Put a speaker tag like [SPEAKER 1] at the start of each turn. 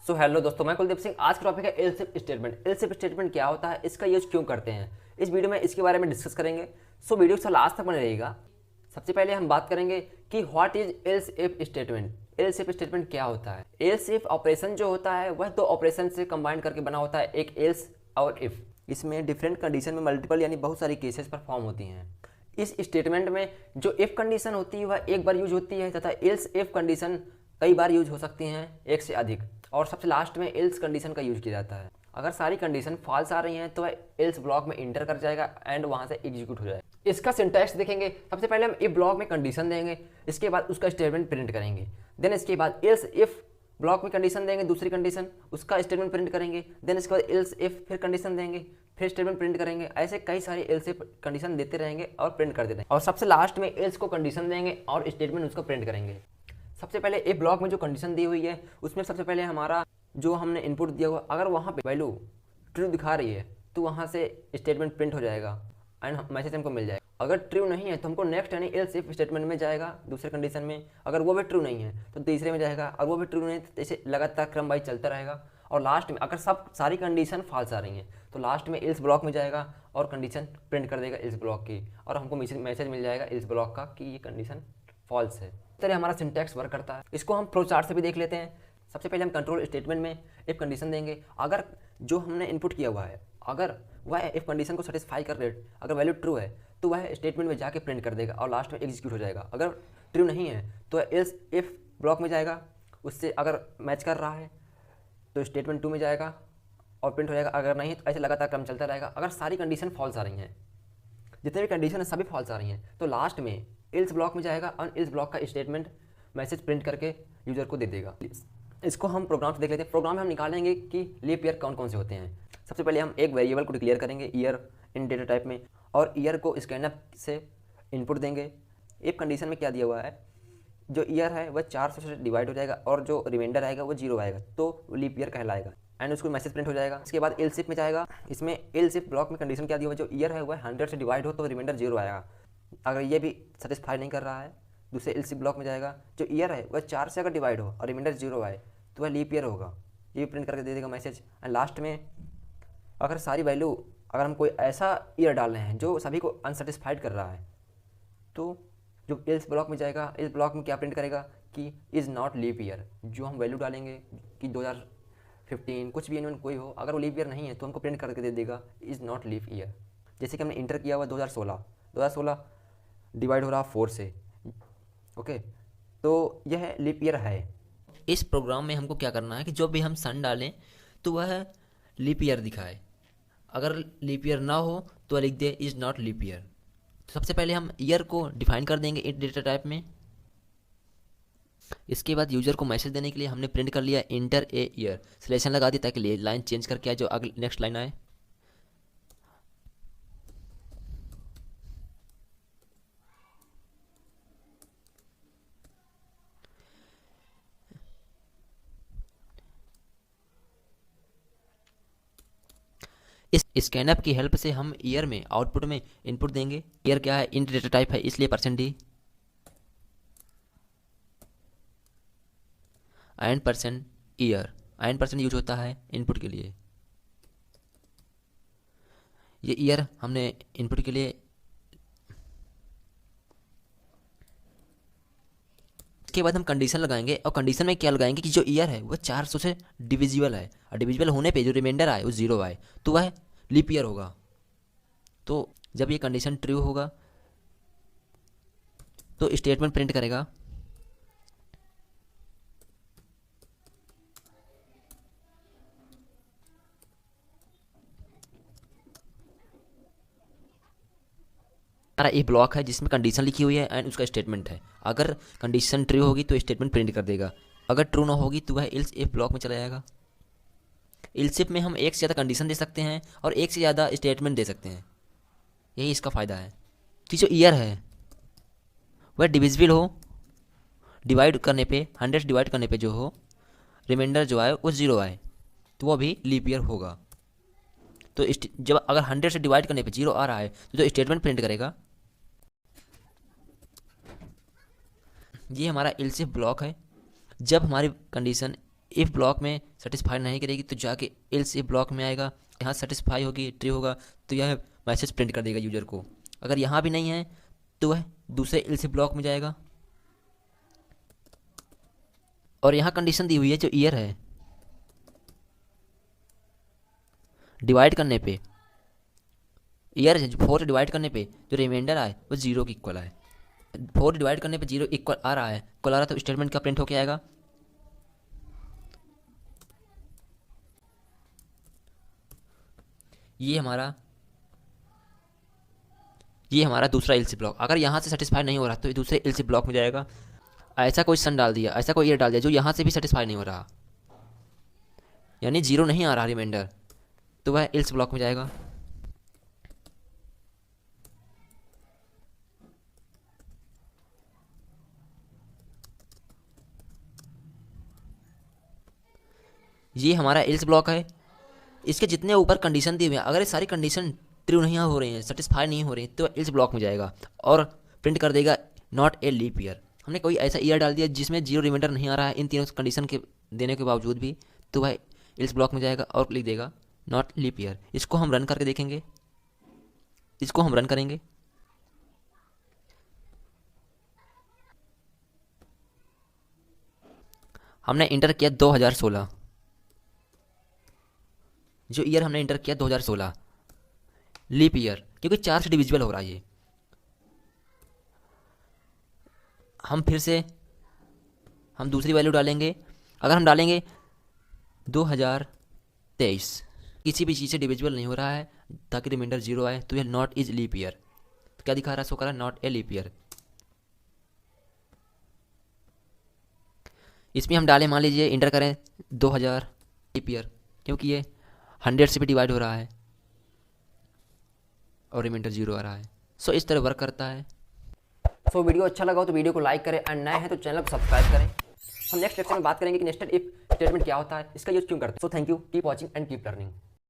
[SPEAKER 1] So hello दोस्तों, मैं कुलदीप सिंह। आज का टॉपिक है else if statement. Else if statement क्या होता है, इसका यूज क्यों करते हैं, इस वीडियो में इसके बारे में डिस्कस करेंगे। सो वीडियो को लास्ट तक बने रहेगा। सबसे पहले हम बात करेंगे कि what is else if statement. Else if statement क्या होता है। एल्स इफ ऑपरेशन जो होता है वह दो ऑपरेशन से कंबाइन करके बना होता है, एक एल्स और इफ। इसमें डिफरेंट कंडीशन में मल्टीपल यानी बहुत सारी केसेस परफॉर्म होती हैं। इस स्टेटमेंट में जो इफ कंडीशन होती है वह एक बार यूज होती है तथा एल्स इफ कंडीशन कई बार यूज हो सकती हैं, एक से अधिक। और सबसे लास्ट में एल्स कंडीशन का यूज किया जाता है। अगर सारी कंडीशन फॉल्स आ रही हैं तो वह एल्स ब्लॉक में इंटर कर जाएगा एंड वहां से एग्जीक्यूट हो जाएगा। इसका सिंटैक्स देखेंगे। सबसे पहले हम इफ ब्लॉक में कंडीशन देंगे, इसके बाद उसका स्टेटमेंट प्रिंट करेंगे। देन इसके बाद एल्स इफ ब्लॉक में कंडीशन देंगे, दूसरी कंडीशन, उसका स्टेटमेंट प्रिंट करेंगे। देन इसके बाद एल्स इफ फिर कंडीशन देंगे, फिर स्टेटमेंट प्रिंट करेंगे। ऐसे कई सारे एल्स इफ कंडीशन देते रहेंगे और प्रिंट कर देते हैं। और सबसे लास्ट में एल्स को कंडीशन देंगे और स्टेटमेंट उसको प्रिंट करेंगे। सबसे पहले इफ ब्लॉक में जो कंडीशन दी हुई है उसमें सबसे पहले हमारा जो हमने इनपुट दिया हुआ, अगर वहाँ पे वैल्यू ट्रू दिखा रही है तो वहाँ से स्टेटमेंट प्रिंट हो जाएगा एंड मैसेज हमको मिल जाएगा। अगर ट्रू नहीं है तो हमको नेक्स्ट यानी एल्स इफ स्टेटमेंट में जाएगा दूसरे कंडीशन में। अगर वो भी ट्रू नहीं है तो तीसरे में जाएगा, और वो भी ट्रू नहीं है तो ऐसे लगातार क्रम वाइज चलता रहेगा। और लास्ट में अगर सारी कंडीशन फॉल्स आ रही हैं तो लास्ट में एल्स ब्लॉक में जाएगा और कंडीशन प्रिंट कर देगा एल्स ब्लॉक की, और हमको मैसेज मिल जाएगा एल्स ब्लॉक का कि ये कंडीशन फॉल्स है। इस तरह हमारा सिंटैक्स वर्क करता है। इसको हम फ्लो चार्ट से भी देख लेते हैं। सबसे पहले हम कंट्रोल स्टेटमेंट में इफ कंडीशन देंगे। अगर जो हमने इनपुट किया हुआ है अगर वह इफ कंडीशन को सेटिस्फाई कर रहे, अगर वैल्यू ट्रू है तो वह स्टेटमेंट में जाके प्रिंट कर देगा और लास्ट में एग्जीक्यूट हो जाएगा। अगर ट्रू नहीं है तो एल्स इफ ब्लॉक में जाएगा, उससे अगर मैच कर रहा है तो स्टेटमेंट 2 में जाएगा और प्रिंट हो जाएगा। अगर नहीं तो ऐसे लगातार क्रम चलता रहेगा। अगर सारी कंडीशन फॉल्स आ रही हैं, जितने भी कंडीशन है सभी फॉल्स आ रही हैं, तो लास्ट में एल्स ब्लॉक में जाएगा और एल्स ब्लॉक का स्टेटमेंट मैसेज प्रिंट करके यूजर को दे देगा। इसको हम प्रोग्राम से देख लेते हैं। प्रोग्राम में हम निकालेंगे कि लीप ईयर कौन कौन से होते हैं। सबसे पहले हम एक वेरिएबल को डिक्लेयर करेंगे ईयर इन डेटा टाइप में, और ईयर को स्कैनअप से इनपुट देंगे। इफ कंडीशन में क्या दिया हुआ है, जो ईयर है वह 400 से डिवाइड हो जाएगा और जो रिमाइंडर आएगा वो 0 आएगा, तो लीप ईयर कहलाएगा एंड उसको मैसेज प्रिंट हो जाएगा। इसके बाद एल्स इफ में जाएगा। इसमें एल्स इफ ब्लॉक में कंडीशन क्या दी हुआ है, जो ईयर है वह 100 से डिवाइड हो तो रिमाइंडर 0 आएगा। अगर ये भी सेटिस्फाई नहीं कर रहा है, दूसरे एल्स इफ ब्लॉक में जाएगा। जो ईयर है वह 4 से अगर डिवाइड हो और रिमाइंडर 0 आए तो वह लीप ईयर होगा, ये भी प्रिंट करके दे देगा मैसेज। एंड लास्ट में अगर सारी वैल्यू, अगर हम कोई ऐसा ईयर डाल रहे हैं जो सभी को अनसेटिस्फाइड कर रहा है, तो जो एल्स ब्लॉक में जाएगा, एल्स ब्लॉक में क्या प्रिंट करेगा कि इज़ नॉट लीप ईयर। जो हम वैल्यू डालेंगे कि 2015 कुछ भी इनमें कोई हो, अगर वो लीप ईयर नहीं है तो हमको प्रिंट करके दे देगा इज़ नॉट लीप ईयर। जैसे कि हमने इंटर किया हुआ 2016 डिवाइड हो रहा 4 से, ओके, तो यह लीप ईयर है।
[SPEAKER 2] इस प्रोग्राम में हमको क्या करना है कि जो भी हम सन डालें तो वह लीप ईयर दिखाए। अगर लीप ईयर ना हो तो लिख दे इज़ नॉट लीप ईयर। तो सबसे पहले हम ईयर को डिफाइन कर देंगे इट डेटा टाइप में। इसके बाद यूजर को मैसेज देने के लिए हमने प्रिंट कर लिया इंटर ए ईयर, सिलेक्शन लगा दी ताकि लाइन चेंज करके आए जो अगले नेक्स्ट लाइन आए। इस स्कैनअप की हेल्प से हम ईयर में आउटपुट में इनपुट देंगे। ईयर क्या है, इंट डेटा टाइप है, इसलिए %d and %year. And % use होता है इनपुट के लिए। ये ईयर हमने इनपुट के लिए। इसके बाद हम कंडीशन लगाएंगे, और कंडीशन में क्या लगाएंगे कि जो ईयर है वह 400 से डिविजिबल है, और डिविजिबल होने पे जो रिमाइंडर आए वो 0 आए तो वह लीप ईयर होगा। तो जब ये कंडीशन ट्रू होगा तो स्टेटमेंट प्रिंट करेगा हमारा ये ब्लॉक है जिसमें कंडीशन लिखी हुई है एंड उसका स्टेटमेंट है। अगर कंडीशन ट्रू होगी तो स्टेटमेंट प्रिंट कर देगा, अगर ट्रू ना होगी तो वह एल्स इफ ब्लॉक में चला जाएगा। एल्स इफ में हम एक से ज़्यादा कंडीशन दे सकते हैं और एक से ज़्यादा स्टेटमेंट दे सकते हैं, यही इसका फ़ायदा है। कि जो ईयर है वह डिविजिबल हो, डिवाइड करने पे 100 से डिवाइड करने पे जो हो रिमाइंडर जो आए वो 0 आए तो वो भी लीप ईयर होगा। तो जब अगर 100 से डिवाइड करने पे 0 आ रहा है तो जो स्टेटमेंट प्रिंट करेगा, ये हमारा एल्स इफ ब्लॉक है। जब हमारी कंडीशन इफ़ ब्लॉक में सेटिस्फाई नहीं करेगी तो जाके एल्स इफ ब्लॉक में आएगा, यहाँ सेटिस्फाई होगी, ट्रू होगा तो यह मैसेज प्रिंट कर देगा यूजर को। अगर यहाँ भी नहीं है तो वह दूसरे एल्स इफ ब्लॉक में जाएगा। और यहाँ कंडीशन दी हुई है जो ईयर है, डिवाइड करने पे ईयर है, 4 से डिवाइड करने पे जो रिमाइंडर आए वो 0 के इक्वल आए। 4 डिवाइड करने पे 0 इक्वल आ रहा है, इक्वल आ रहा है तो स्टेटमेंट का प्रिंट होके आएगा ये हमारा दूसरा एल्स ब्लॉक। अगर यहाँ से सेटिस्फाई नहीं हो रहा तो ये दूसरे एल्स ब्लॉक में जाएगा। ऐसा कोई सन डाल दिया, ऐसा कोई ईयर डाल दिया जो यहाँ से भी सेटिस्फाई नहीं हो रहा, यानी 0 नहीं आ रहा रिमाइंडर, तो वह एल्स ब्लॉक में जाएगा। ये हमारा एल्स ब्लॉक है। इसके जितने ऊपर कंडीशन दी हुई है, अगर ये सारी कंडीशन ट्रू नहीं हो रही हैं, सेटिस्फाई नहीं हो रही तो एल्स ब्लॉक में जाएगा और प्रिंट कर देगा नॉट ए लीप ईयर। हमने कोई ऐसा ईयर डाल दिया जिसमें 0 रिमाइंडर नहीं आ रहा है इन तीनों कंडीशन के देने के बावजूद भी, तो वह एल्स ब्लॉक में जाएगा और लिख देगा नॉट लीप ईयर। इसको हम रन करके देखेंगे, इसको हम रन करेंगे। हमने इंटर किया 2016, जो ईयर हमने इंटर किया 2016 लीप ईयर, क्योंकि 4 से डिविजिबल हो रहा है ये। हम दूसरी वैल्यू डालेंगे। अगर हम डालेंगे 2023, किसी भी चीज़ से डिविजिबल नहीं हो रहा है ताकि रिमाइंडर 0 आए, तो यह नॉट इज लीप ईयर। तो क्या दिखा रहा है, सो कर रहा है नॉट ए लीप ईयर। इसमें हम डालें, मान लीजिए इंटर करें 2000 लीप ईयर, क्योंकि ये 100 से भी डिवाइड हो रहा है और रिमाइंडर 0 आ रहा है। सो इस तरह वर्क करता है।
[SPEAKER 1] सो वीडियो अच्छा लगा हो तो वीडियो को लाइक करें, एंड नए हैं तो चैनल को सब्सक्राइब करें। हम नेक्स्ट लेक्चर में बात करेंगे कि नेस्टेड इफ स्टेटमेंट क्या होता है, इसका यूज क्यों करते हैं। So thank you, keep watching and keep learning.